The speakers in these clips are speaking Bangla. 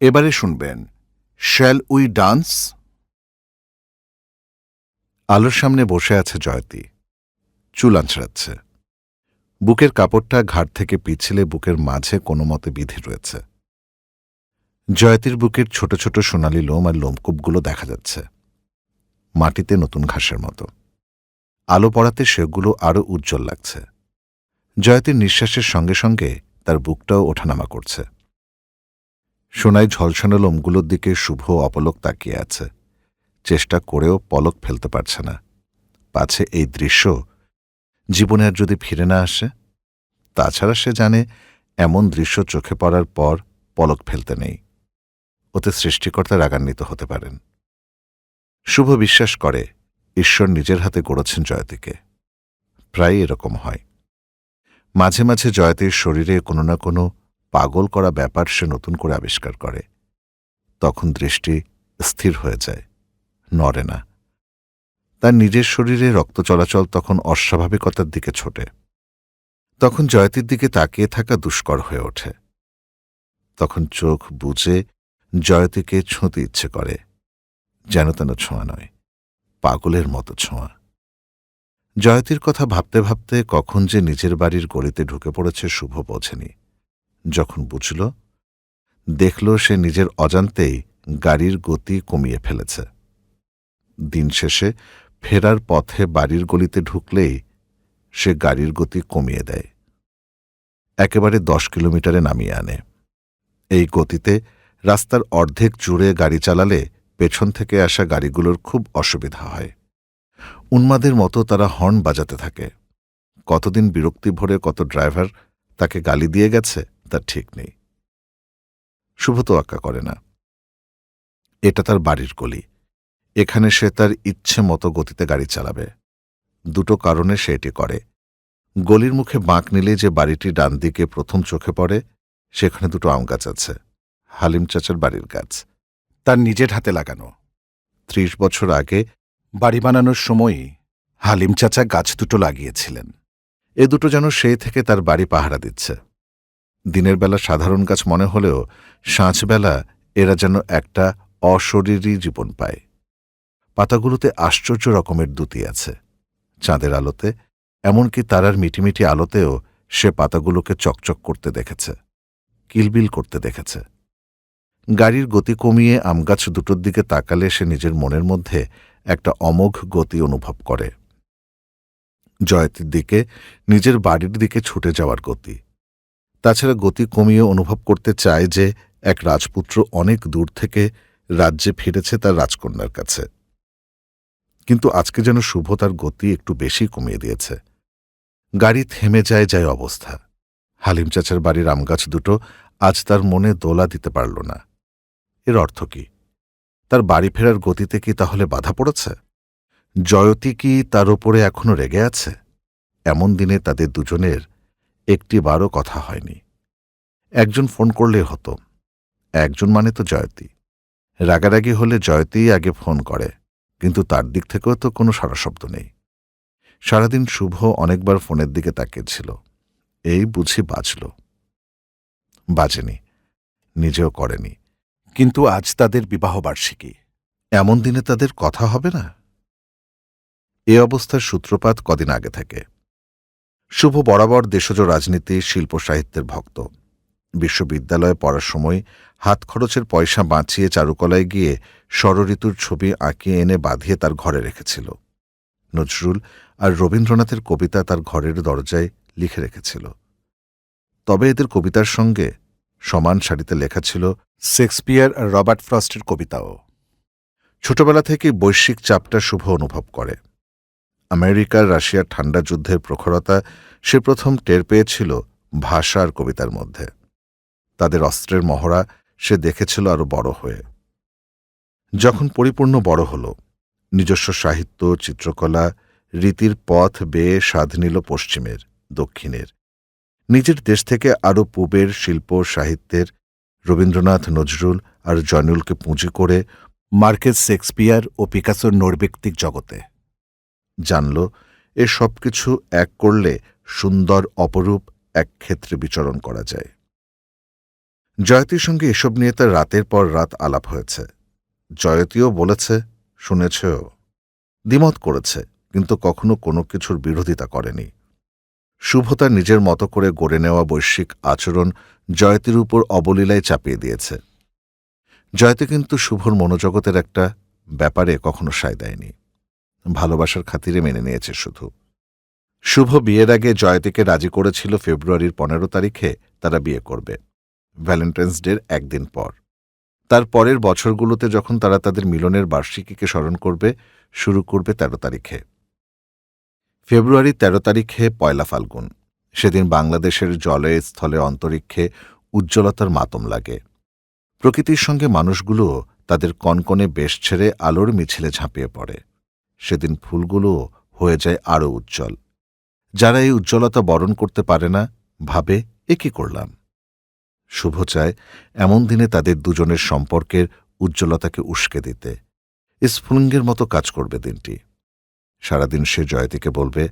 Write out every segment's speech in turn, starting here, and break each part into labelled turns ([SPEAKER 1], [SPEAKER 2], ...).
[SPEAKER 1] এবারে শুনবেন শ্যাল উই ডান্স। আলোর সামনে বসে আছে জয়তী, চুল আঁচড়াচ্ছে। বুকের কাপড়টা ঘাড় থেকে পিছলে বুকের মাঝে কোনো মতে বিধে রয়েছে। জয়তীর বুকের ছোট ছোট সোনালি লোম আর লোমকূপগুলো দেখা যাচ্ছে, মাটিতে নতুন ঘাসের মতো। আলো পড়াতে সেগুলো আরও উজ্জ্বল লাগছে। জয়তীর নিঃশ্বাসের সঙ্গে সঙ্গে তার বুকটাও ওঠানামা করছে। সোনায় ঝলসানো লোমগুলোর দিকে শুভ অপলক তাকিয়ে আছে, চেষ্টা করেও পলক ফেলতে পারছে না। পাছে এই দৃশ্য জীবনে আর যদি ফিরে না আসে। তাছাড়া সে জানে এমন দৃশ্য চোখে পড়ার পর পলক ফেলতে নেই, ওতে সৃষ্টিকর্তা রাগান্বিত হতে পারেন। শুভ বিশ্বাস করে ঈশ্বর নিজের হাতে গড়েছেন জয়তীকে। প্রায় এরকম হয়। মাঝে মাঝে জয়তীর শরীরে কোনো না কোনো পাগল করা ব্যাপার সে নতুন করে আবিষ্কার করে। তখন দৃষ্টি স্থির হয়ে যায়, নড়ে না। তার নিজের শরীরে রক্ত চলাচল তখন অস্বাভাবিকতার দিকে ছোটে। তখন জয়তীর দিকে তাকিয়ে থাকা দুষ্কর হয়ে ওঠে। তখন চোখ বুজে জয়তীকে ছুঁতে ইচ্ছে করে, যেন তেন ছোঁয়া নয়, পাগলের মতো ছোঁয়া। জয়তীর কথা ভাবতে ভাবতে কখন যে নিজের বাড়ির গলিতে ঢুকে পড়েছে শুভ বোঝেনি। যখন বুঝল, দেখল সে নিজের অজান্তেই গাড়ির গতি কমিয়ে ফেলেছে। দিন শেষে ফেরার পথে বাড়ির গলিতে ঢুকলেই সে গাড়ির গতি কমিয়ে দেয়, একেবারে 10 কিলোমিটারে নামিয়ে আনে। এই গতিতে রাস্তার অর্ধেক জুড়ে গাড়ি চালালে পেছন থেকে আসা গাড়িগুলোর খুব অসুবিধা হয়। উন্মাদের মতো তারা হর্ন বাজাতে থাকে। কতদিন বিরক্তি ভরে কত ড্রাইভার তাকে গালি দিয়ে গেছে তার ঠিক নেই। শুভ তোয়াক্কা করে না। এটা তার বাড়ির গলি, এখানে সে তার ইচ্ছে মতো গতিতে গাড়ি চালাবে। দুটো কারণে সে এটি করে। গলির মুখে বাঁক নিলে যে বাড়িটি ডান দিকে প্রথম চোখে পড়ে, সেখানে দুটো আম গাছ আছে, হালিম চাচার বাড়ির গাছ, তার নিজের হাতে লাগানো। 30 বছর আগে বাড়ি বানানোর সময়ই হালিম চাচা গাছ দুটো লাগিয়েছিলেন। এ দুটো যেন সেই থেকে তার বাড়ি পাহারা দিচ্ছে। দিনের বেলা সাধারণ গাছ মনে হলেও সাঁঝবেলা এরা যেন একটা অশরীরী জীবন পায়। পাতাগুলোতে আশ্চর্য রকমের দ্যুতি আছে। চাঁদের আলোতে, এমনকি তারার মিটিমিটি আলোতেও সে পাতাগুলোকে চকচক করতে দেখেছে, কিলবিল করতে দেখেছে। গাড়ির গতি কমিয়ে আমগাছ দুটোর দিকে তাকালে সে নিজের মনের মধ্যে একটা অমোঘ গতি অনুভব করে। জয়তীর দিকে, নিজের বাড়ির দিকে ছুটে যাওয়ার গতি। তাছাড়া গতি কমিয়ে অনুভব করতে চায় যে এক রাজপুত্র অনেক দূর থেকে রাজ্যে ফিরেছে তার রাজকন্যার কাছে। কিন্তু আজকে যেন শুভ তার গতি একটু বেশি কমিয়ে দিয়েছে। গাড়ি থেমে যায় যায় অবস্থা। হালিম চাচার বাড়ির আমগাছ দুটো আজ তার মনে দোলা দিতে পারল না। এর অর্থ কি? তার বাড়ি ফেরার গতিতে কি তাহলে বাধা পড়েছে? জয়তী কি তার ওপরে এখনো রেগে আছে? এমন দিনে তাদের দুজনের একটিবারও কথা হয়নি। একজন ফোন করলে হতো। একজন মানে তো জয়তী। রাগারাগি হলে জয়তীই আগে ফোন করে, কিন্তু তার দিক থেকেও তো কোনো সাড়াশব্দ নেই। সারাদিন শুভ অনেকবার ফোনের দিকে তাকিয়েছিল, এই বুঝি বাজল। বাজেনি, নিজেও করেনি। কিন্তু আজ তাদের বিবাহবার্ষিকী, এমন দিনে তাদের কথা হবে না? এ অবস্থার সূত্রপাত কদিন আগে থেকে। শুভ বরাবর দেশজ রাজনীতি, শিল্প সাহিত্যের ভক্ত। বিশ্ববিদ্যালয়ে পড়ার সময় হাত খরচের পয়সা বাঁচিয়ে চারুকলায় গিয়ে ষড়ঋতুর ছবি আঁকিয়ে এনে বাঁধিয়ে তার ঘরে রেখেছিল। নজরুল আর রবীন্দ্রনাথের কবিতা তার ঘরের দরজায় লিখে রেখেছিল। তবে এদের কবিতার সঙ্গে সমান সারিতে লেখা ছিল শেক্সপিয়ার আর রবার্ট ফ্রস্টের কবিতাও। ছোটবেলা থেকে বৈশ্বিক চাপটা শুভ অনুভব করে। আমেরিকার রাশিয়ার ঠান্ডা যুদ্ধের প্রখরতা সে প্রথম টের পেয়েছিল ভাষা আর কবিতার মধ্যে। তাদের অস্ত্রের মহড়া সে দেখেছিল আরো বড় হয়ে। যখন পরিপূর্ণ বড় হল, নিজস্ব সাহিত্য, চিত্রকলা, রীতির পথ বেয়ে স্বাদ নিল পশ্চিমের, দক্ষিণের, নিজের দেশ থেকে আরও পূবের শিল্প সাহিত্যের, রবীন্দ্রনাথ, নজরুল আর জয়নুলকে পুঁজি করে মার্কেস, শেক্সপিয়ার ও পিকাসোর নৈর্ব্যক্তিক জগতে। জানল এ সব কিছু এক করলে সুন্দর অপরূপ এক ক্ষেত্রে বিচরণ করা যায়। জয়তীর সঙ্গে এসব নিয়ে তার রাতের পর রাত আলাপ হয়েছে। জয়তীও বলেছে, শুনেছেও, দ্বিমত করেছে, কিন্তু কখনো কোনো কিছুর বিরোধিতা করেনি। শুভ তার নিজের মতো করে গড়ে নেওয়া বৈশ্বিক আচরণ জয়তীর উপর অবলীলায় চাপিয়ে দিয়েছে। জয়তী কিন্তু শুভর মনোজগতের একটা ব্যাপারে কখনো সায় দেয়নি। ভালোবাসার খাতিরে মেনে নিয়েছে শুধু। শুভ বিয়ের আগে জয়তীকে রাজি করেছিল ফেব্রুয়ারির 15 তারিখে তারা বিয়ে করবে, ভ্যালেন্টাইন্স ডের একদিন পর। তার পরের বছরগুলোতে যখন তারা তাদের মিলনের বার্ষিকীকে স্মরণ করবে, শুরু করবে 13 তারিখে। ফেব্রুয়ারির 13 তারিখে পয়লা ফাল্গুন। সেদিন বাংলাদেশের জলে, স্থলে, অন্তরিক্ষে উজ্জ্বলতার মাতম লাগে। প্রকৃতির সঙ্গে মানুষগুলোও তাদের কনকনে বেশ ছেড়ে আলোর মিছিলে ঝাঁপিয়ে পড়ে। সেদিন ফুলগুলোও হয়ে যায় আরও উজ্জ্বল। যারা এই উজ্জ্বলতা বরণ করতে পারে না, ভাবে এ কি করলাম। শুভ চায় এমন দিনে তাদের দুজনের সম্পর্কের উজ্জ্বলতাকে উস্কে দিতে। স্ফুলিঙ্গের মতো কাজ করবে দিনটি। সারাদিন সে জয়তীকে বলবে,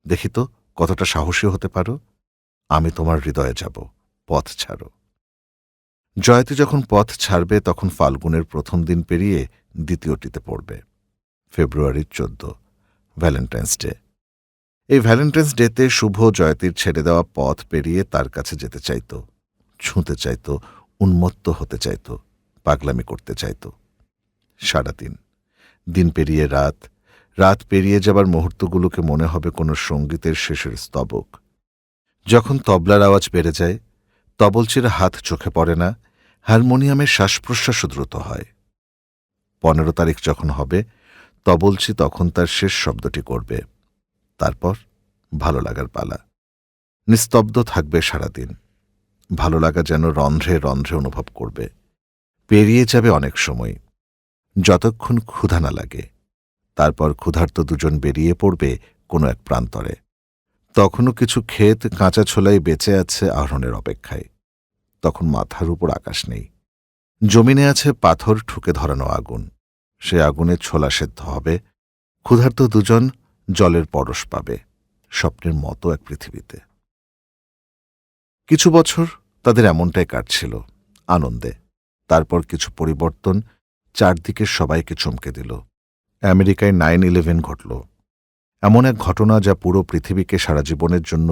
[SPEAKER 1] দেখি তো কতটা সাহসী হতে পারো, আমি তোমার হৃদয়ে যাব, পথ ছাড়ো। জয়তী যখন পথ ছাড়বে তখন ফাল্গুনের প্রথম দিন পেরিয়ে দ্বিতীয়টিতে পড়বে, ফেব্রুয়ারির 14, ভ্যালেন্টাইন্স ডে। এই ভ্যালেন্টাইন্স ডেতে শুভ জয়তীর ছেড়ে দেওয়া পথ পেরিয়ে তার কাছে যেতে চাইত, ছুঁতে চাইত, উন্মত্ত হতে চাইত, পাগলামি করতে চাইত। সারাদিন, দিন পেরিয়ে রাত, রাত পেরিয়ে যাবার মুহূর্তগুলোকে মনে হবে কোনো সঙ্গীতের শেষের স্তবক। যখন তবলার আওয়াজ বেড়ে যায়, তবলচির হাত চোখে পড়ে না, হারমোনিয়ামের শ্বাস প্রশ্বাসও দ্রুত হয়। 15 তারিখ যখন হবে, তবলচি তখন তার শেষ শব্দটি করবে। তারপর ভালো লাগার পালা। নিস্তব্ধ থাকবে সারাদিন। ভালো লাগা যেন রন্ধ্রে রন্ধ্রে অনুভব করবে। পেরিয়ে যাবে অনেক সময়, যতক্ষণ ক্ষুধা না লাগে। তারপর ক্ষুধার্ত দুজন বেরিয়ে পড়বে কোনো এক প্রান্তরে। তখনও কিছু ক্ষেত কাঁচা ছোলাই বেঁচে আছে আহরণের অপেক্ষায়। তখন মাথার উপর আকাশ নেই। জমিনে আছে পাথর ঠুকে ধরানো আগুন। সে আগুনে ছোলা সেদ্ধ হবে। ক্ষুধার্ত দুজন জলের পরশ পাবে, স্বপ্নের মতো এক পৃথিবীতে। কিছু বছর তাদের এমনটাই কাটছিল, আনন্দে। তারপর কিছু পরিবর্তন চারদিকের সবাইকে চমকে দিল। আমেরিকায় 9/11 ঘটল। এমন এক ঘটনা যা পুরো পৃথিবীকে সারা জীবনের জন্য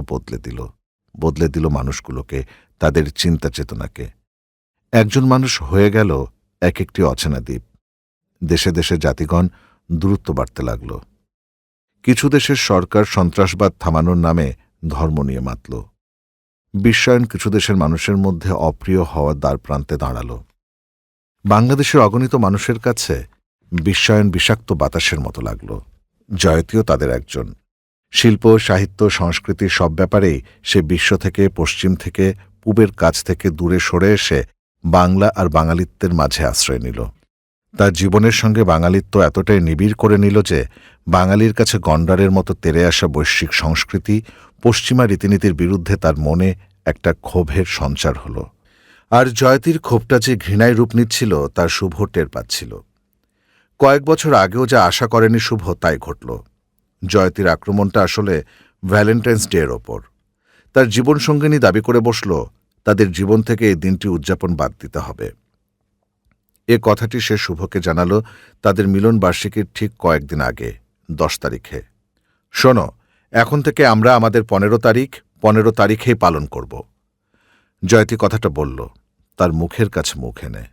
[SPEAKER 1] বদলে দিল মানুষগুলোকে, তাদের চিন্তা চেতনাকে। একজন মানুষ হয়ে গেল এক একটি অচেনা দ্বীপ। দেশে দেশে জাতিগণ দূরত্ব বাড়তে লাগল। কিছু দেশের সরকার সন্ত্রাসবাদ থামানোর নামে ধর্ম নিয়ে মাতল। বিশ্বায়ন কিছু দেশের মানুষের মধ্যে অপ্রিয় হওয়ার দ্বারপ্রান্তে দাঁড়াল। বাংলাদেশের অগণিত মানুষের কাছে বিশ্বায়ন বিষাক্ত বাতাসের মতো লাগল। জয়তীও তাদের একজন। শিল্প, সাহিত্য, সংস্কৃতি সব ব্যাপারেই সে বিশ্ব থেকে, পশ্চিম থেকে, পূবের কাছ থেকে দূরে সরে এসে বাংলা আর বাঙালিত্বের মাঝে আশ্রয় নিল। তার জীবনের সঙ্গে বাঙালিত্ব এতটাই নিবিড় করে নিল যে বাঙালির কাছে গণ্ডারের মতো তেরে আসা বৈশ্বিক সংস্কৃতি, পশ্চিমা রীতিনীতির বিরুদ্ধে তার মনে একটা ক্ষোভের সঞ্চার হল। আর জয়তীর ক্ষোভটা যে ঘৃণায় রূপ নিচ্ছিল তার শুভ টের পাচ্ছিল। কয়েক বছর আগেও যা আশা করেনি শুভ তাই ঘটল। জয়তীর আক্রমণটা আসলে ভ্যালেন্টাইন্স ডে এর ওপর। তার জীবনসঙ্গিনী দাবি করে বসল তাদের জীবন থেকে এই দিনটি উদযাপন বাদ দিতে হবে। এ কথাটি সে শুভকে জানাল তাদের মিলন বার্ষিকীর ঠিক কয়েকদিন আগে, 10 তারিখে। শোনো, এখন থেকে আমরা আমাদের 15 তারিখেই পালন করব। জয়তী কথাটা বলল, তার মুখের কাছে মুখ এনে,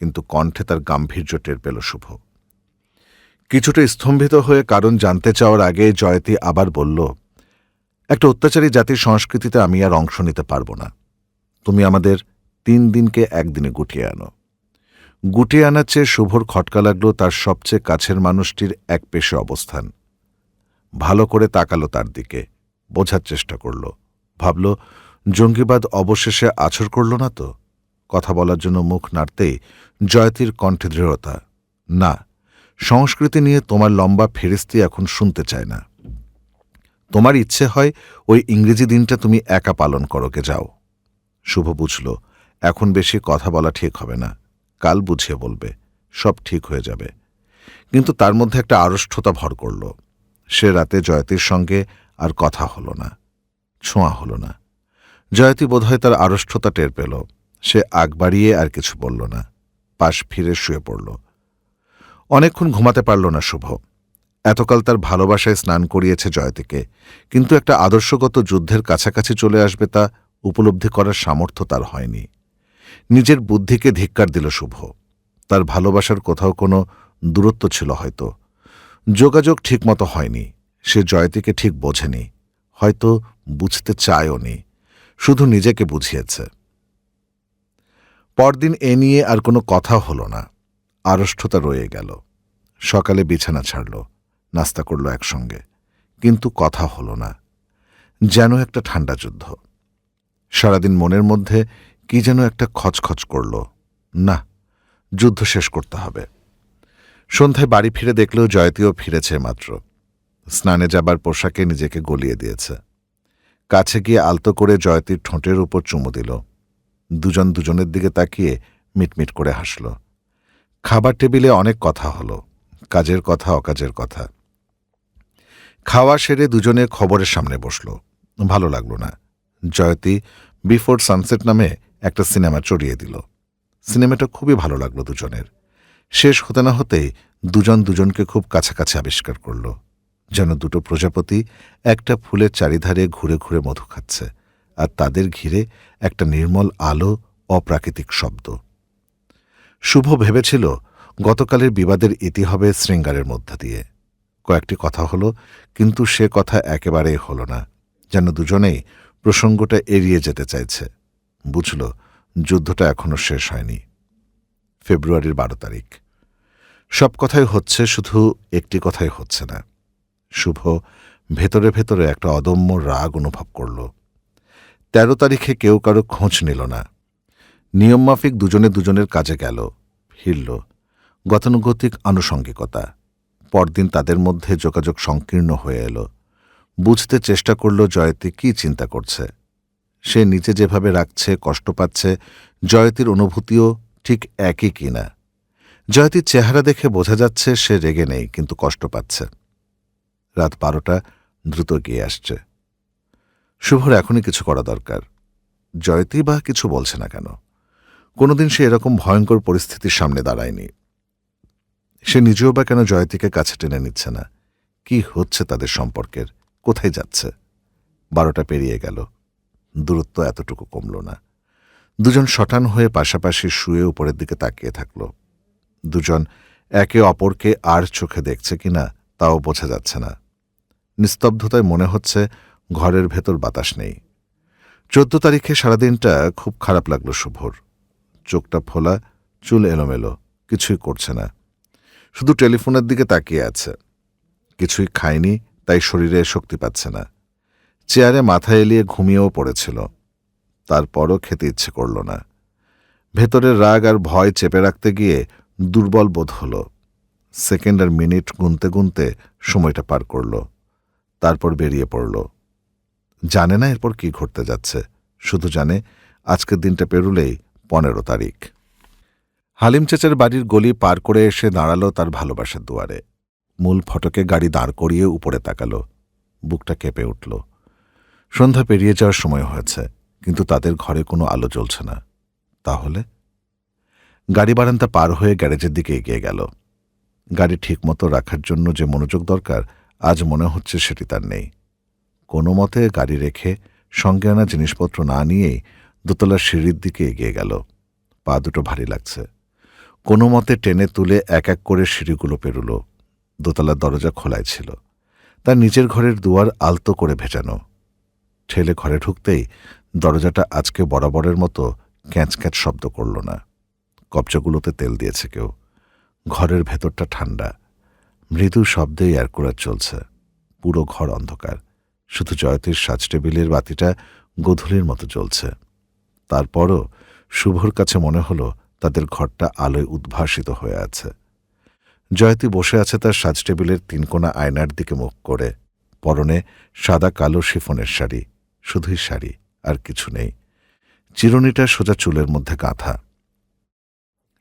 [SPEAKER 1] কিন্তু কণ্ঠে তার গাম্ভীর্য টের পেল শুভ। কিছুটা স্তম্ভিত হয়ে কারণ জানতে চাওয়ার আগে জয়তী আবার বলল, একটা অত্যাচারী জাতির সংস্কৃতিতে আমি আর অংশ নিতে পারব না। তুমি আমাদের 3 দিনকে একদিনে গুটিয়ে আনো। গুটিয়ে আনার চেয়ে শুভর খটকা লাগল তার সবচেয়ে কাছের মানুষটির এক পেশে অবস্থান। ভালো করে তাকালো তার দিকে, বোঝার চেষ্টা করল, ভাবল জঙ্গিবাদ অবশেষে আছর করল না তো। কথা বলার জন্য মুখ নাড়তেই জয়তীর কণ্ঠে দৃঢ়তা, না, সংস্কৃতি নিয়ে তোমার লম্বা ফেরিস্তি এখন শুনতে চায় না। তোমার ইচ্ছে হয় ওই ইংরেজি দিনটা তুমি একা পালন করোকে যাও। শুভ বুঝল এখন বেশি কথা বলা ঠিক হবে না, কাল বুঝিয়ে বলবে, সব ঠিক হয়ে যাবে। কিন্তু তার মধ্যে একটা আড়ষ্ঠতা ভর করল। সে রাতে জয়তীর সঙ্গে আর কথা হল না, ছোঁয়া হল না। জয়তী বোধহয় তার আড়ষ্ঠতা টের পেল। সে আগ বাড়িয়ে আর কিছু বলল না, পাশ ফিরে শুয়ে পড়ল। অনেকক্ষণ ঘুমাতে পারল না শুভ। এতকাল তার ভালোবাসায় স্নান করিয়েছে জয়তীকে, কিন্তু একটা আদর্শগত যুদ্ধের কাছাকাছি চলে আসবে তা উপলব্ধি করার সামর্থ্য তার হয়নি। নিজের বুদ্ধিকে ধিক্কার দিল শুভ। তার ভালোবাসার কোথাও কোনো দূরত্ব ছিল হয়তো, যোগাযোগ ঠিকমতো হয়নি, সে জয়তীকে ঠিক বোঝেনি, হয়তো বুঝতে চায়ও নি, শুধু নিজেকে বুঝিয়েছে। পরদিন এ নিয়ে আর কোনো কথা হলো না, আড়ষ্ঠতা রয়ে গেল। সকালে বিছানা ছাড়ল, নাস্তা করল একসঙ্গে, কিন্তু কথা হলো না, যেন একটা ঠান্ডা যুদ্ধ। সারাদিন মনের মধ্যে কি যেন একটা খচখচ করল, না, যুদ্ধ শেষ করতে হবে। সন্ধ্যায় বাড়ি ফিরে দেখলেও জয়তীও ফিরেছে মাত্র। স্নানে যাবার পোশাকে নিজেকে গলিয়ে দিয়েছে। কাছে গিয়ে আলতো করে জয়তীর ঠোঁটের উপর চুমু দিল। দুজন দুজনের দিকে তাকিয়ে মিটমিট করে হাসল। খাবার টেবিলে অনেক কথা হলো, কাজের কথা, অকাজের কথা। খাওয়া সেরে দুজনে খবরের সামনে বসল। ভালো লাগল না। জয়তী বিফোর সানসেট নামে একটা সিনেমা চড়িয়ে দিল। সিনেমাটা খুবই ভালো লাগলো দুজনের। শেষ হতে না হতেই দুজন দুজনকে খুব কাছাকাছি আবিষ্কার করল, যেন দুটো প্রজাপতি একটা ফুলের চারিধারে ঘুরে ঘুরে মধু খাচ্ছে, আর তাদের ঘিরে একটা নির্মল আলো, অপ্রাকৃতিক শব্দ। শুভ ভেবেছিল গতকালের বিবাদের ইতি হবে শৃঙ্গারের মধ্য দিয়ে। কয়েকটি কথা হলো, কিন্তু সে কথা একেবারেই হল না, যেন দুজনেই প্রসঙ্গটা এড়িয়ে যেতে চাইছে। বুঝল যুদ্ধটা এখনো শেষ হয়নি। ফেব্রুয়ারির 12 তারিখ। সব কথাই হচ্ছে, শুধু একটি কথাই হচ্ছে না। শুভ ভেতরে ভেতরে একটা অদম্য রাগ অনুভব করল। 13 তারিখে কেউ কারো খোঁজ নিল না। নিয়মমাফিক দুজনে দুজনের কাজে গেল, ফিরল। গতানুগতিক আনুষঙ্গিকতা। পরদিন তাদের মধ্যে যোগাযোগ সংকীর্ণ হয়ে এলো। বুঝতে চেষ্টা করল জয়তী কি চিন্তা করছে। সে নিচে যেভাবে রাখছে, কষ্ট পাচ্ছে, জয়তীর অনুভূতিও ঠিক একই কিনা। জয়তীর চেহারা দেখে বোঝা যাচ্ছে সে রেগে নেই, কিন্তু কষ্ট পাচ্ছে। রাত 12টা দ্রুত গিয়ে আসছে। শুভর এখনই কিছু করা দরকার। জয়তী বা কিছু বলছে না কেন? কোনোদিন সে এরকম ভয়ঙ্কর পরিস্থিতির সামনে দাঁড়ায়নি। সে নিজেও বা কেন জয়তীকে কাছে টেনে নিচ্ছে না? কি হচ্ছে তাদের সম্পর্কের? কোথায় যাচ্ছে? 12টা পেরিয়ে গেল, দূরত্ব এতটুকু কমল না। দুজন শটান হয়ে পাশাপাশি শুয়ে উপরের দিকে তাকিয়ে থাকল। দুজন একে অপরকে আর চোখে দেখছে কিনা তাও বোঝা যাচ্ছে না। নিস্তব্ধতায় মনে হচ্ছে ঘরের ভেতর বাতাস নেই। 14 তারিখে সারাদিনটা খুব খারাপ লাগলো শুভর। চোখটা ফোলা, চুল এলোমেলো, কিছুই করছে না, শুধু টেলিফোনের দিকে তাকিয়ে আছে। কিছুই খায়নি, তাই শরীরে শক্তি পাচ্ছে না। চেয়ারে মাথা এলিয়ে ঘুমিয়েও পড়েছিল। তারপরও খেতে ইচ্ছে করল না। ভেতরের রাগ আর ভয় চেপে রাখতে গিয়ে দুর্বল বোধ হল। সেকেন্ড আর মিনিট গুনতে গুনতে সময়টা পার করল। তারপর বেরিয়ে পড়ল। জানে না এরপর কি ঘটতে যাচ্ছে, শুধু জানে আজকের দিনটা পেরুলেই 15 তারিখ। হালিম চেচার বাড়ির গলি পার করে এসে দাঁড়াল তার ভালোবাসার দুয়ারে। মূল ফটকে গাড়ি দাঁড় করিয়ে উপরে তাকাল। বুকটা কেঁপে উঠল। সন্ধ্যা পেরিয়ে যাওয়ার সময় হয়েছে, কিন্তু তাদের ঘরে কোনো আলো জ্বলছে না। তাহলে গাড়ি বারান্দা পার হয়ে গ্যারেজের দিকে এগিয়ে গেল। গাড়ি ঠিকমতো রাখার জন্য যে মনোযোগ দরকার, আজ মনে হচ্ছে সেটি তার নেই। কোনো মতে গাড়ি রেখে সঙ্গে আনা জিনিসপত্র না নিয়েই দোতলার সিঁড়ির দিকে এগিয়ে গেল। পা দুটো ভারী লাগছে। কোনো মতে টেনে তুলে এক এক করে সিঁড়িগুলো পেরুল। দোতলার দরজা খোলাই ছিল। তার নিচের ঘরের দুয়ার আলতো করে ভেজানো। ঠেলে ঘরে ঢুকতেই দরজাটা আজকে বরাবরের মতো ক্যাঁচ ক্যাঁচ শব্দ করল না। কবজাগুলোতে তেল দিয়েছে কেউ। ঘরের ভেতরটা ঠান্ডা, মৃদু শব্দে এয়ারকুলার চলছে। পুরো ঘর অন্ধকার, শুধু জয়তীর সাজ টেবিলের বাতিটা গোধূলির মতো জ্বলছে। তারপরও শুভর কাছে মনে হলো তাদের ঘরটা আলোয় উদ্ভাসিত হয়ে আছে। জয়তী বসে আছে তার সাজ টেবিলের 3 কোণা আয়নার দিকে মুখ করে। পরনে সাদা কালো শিফনের শাড়ি, শুধুই শাড়ি, আর কিছু নেই। চিরুনিটা সোজা চুলের মধ্যে গাঁথা।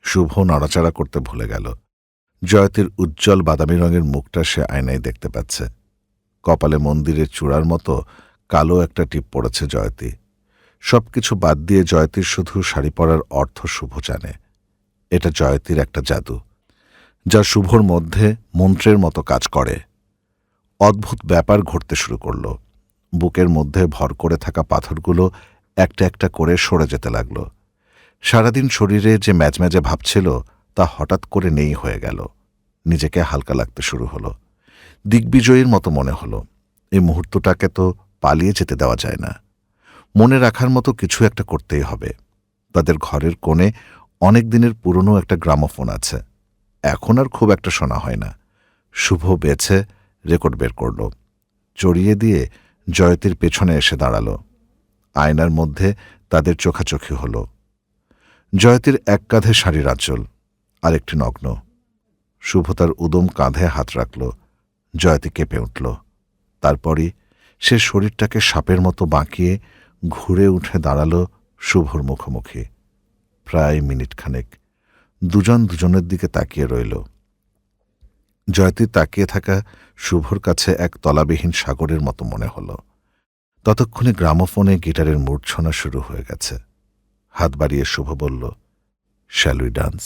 [SPEAKER 1] শুভ নড়াচড়া করতে ভুলে গেল। জয়তীর উজ্জ্বল বাদামি রঙের মুখটা সে আয়নায় দেখতে পাচ্ছে। কপালে মন্দিরের চূড়ার মতো কালো একটা টিপ পড়েছে জয়তী। সবকিছু বাদ দিয়ে জয়তীর শুধু শাড়ি পরার অর্থ শুভ জানে। এটা জয়তীর একটা জাদু, যা শুভর মধ্যে মন্ত্রের মতো কাজ করে। অদ্ভুত ব্যাপার ঘটতে শুরু করল। বুকের মধ্যে ভর করে থাকা পাথরগুলো একটা একটা করে সরে যেতে লাগল। সারাদিন শরীরে যে ম্যাজম্যাজে ভাব ছিল তা হঠাৎ করে নেই হয়ে গেল। নিজেকে হালকা লাগতে শুরু হলো। দিগ্বিজয়ীর মতো মনে হলো। এই মুহূর্তটাকে তো পালিয়ে যেতে দেওয়া যায় না। মনে রাখার মতো কিছু একটা করতেই হবে। তাদের ঘরের কোণে অনেক দিনের পুরনো একটা গ্রামোফোন আছে। এখন আর খুব একটা শোনা হয় না। শুভ বেছে রেকর্ড বের করল, চড়িয়ে দিয়ে জয়তীর পেছনে এসে দাঁড়াল। আয়নার মধ্যে তাদের চোখাচোখি হল। জয়তীর এক কাঁধে শাড়ির আঁচল, আরেকটি নগ্ন। শুভ তার উদম কাঁধে হাত রাখল। জয়তী কেঁপে উঠল। তারপরই সে শরীরটাকে সাপের মতো বাঁকিয়ে ঘুরে উঠে দাঁড়াল শুভর মুখোমুখি। প্রায় মিনিটখানেক দুজন দুজনের দিকে তাকিয়ে রইল। জয়তী তাকিয়ে থাকা শুভর কাছে এক তলাবিহীন সাগরের মতো মনে হল। ততক্ষণে গ্রামোফোনে গিটারের মূর্ছনা শুরু হয়ে গেছে। হাত বাড়িয়ে শুভ বলল, শ্যাল উই ডান্স?